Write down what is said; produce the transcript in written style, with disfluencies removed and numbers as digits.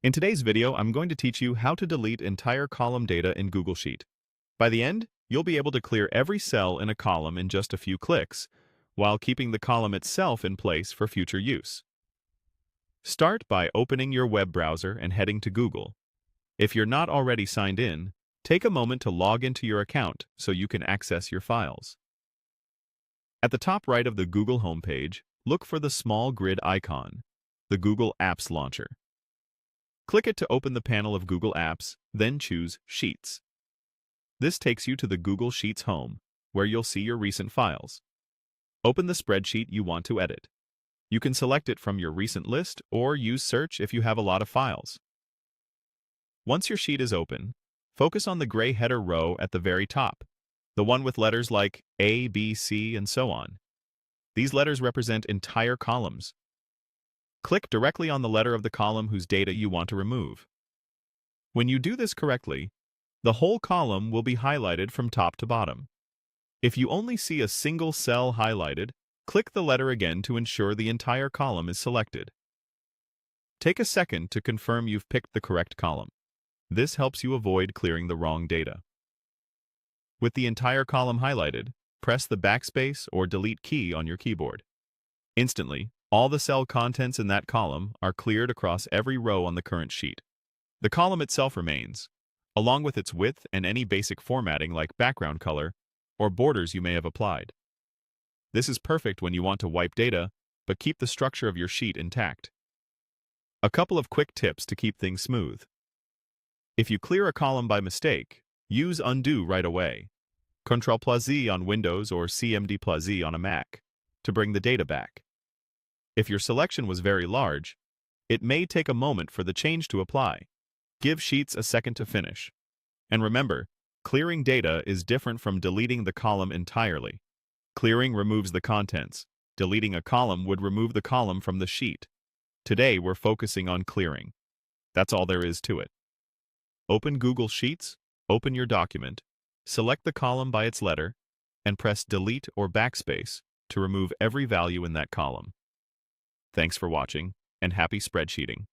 In today's video, I'm going to teach you how to delete entire column data in Google Sheet. By the end, you'll be able to clear every cell in a column in just a few clicks, while keeping the column itself in place for future use. Start by opening your web browser and heading to Google. If you're not already signed in, take a moment to log into your account so you can access your files. At the top right of the Google homepage, look for the small grid icon, the Google Apps Launcher. Click it to open the panel of Google Apps, then choose Sheets. This takes you to the Google Sheets home, where you'll see your recent files. Open the spreadsheet you want to edit. You can select it from your recent list or use Search if you have a lot of files. Once your sheet is open, focus on the gray header row at the very top, the one with letters like A, B, C, and so on. These letters represent entire columns. Click directly on the letter of the column whose data you want to remove. When you do this correctly, the whole column will be highlighted from top to bottom. If you only see a single cell highlighted, click the letter again to ensure the entire column is selected. Take a second to confirm you've picked the correct column. This helps you avoid clearing the wrong data. With the entire column highlighted, press the Backspace or Delete key on your keyboard. Instantly, all the cell contents in that column are cleared across every row on the current sheet. The column itself remains, along with its width and any basic formatting like background color or borders you may have applied. This is perfect when you want to wipe data, but keep the structure of your sheet intact. A couple of quick tips to keep things smooth. If you clear a column by mistake, use Undo right away. Ctrl+Z on Windows or CMD+Z on a Mac to bring the data back. If your selection was very large, it may take a moment for the change to apply. Give Sheets a second to finish. And remember, clearing data is different from deleting the column entirely. Clearing removes the contents. Deleting a column would remove the column from the sheet. Today, we're focusing on clearing. That's all there is to it. Open Google Sheets, open your document, select the column by its letter, and press Delete or Backspace to remove every value in that column. Thanks for watching, and happy spreadsheeting.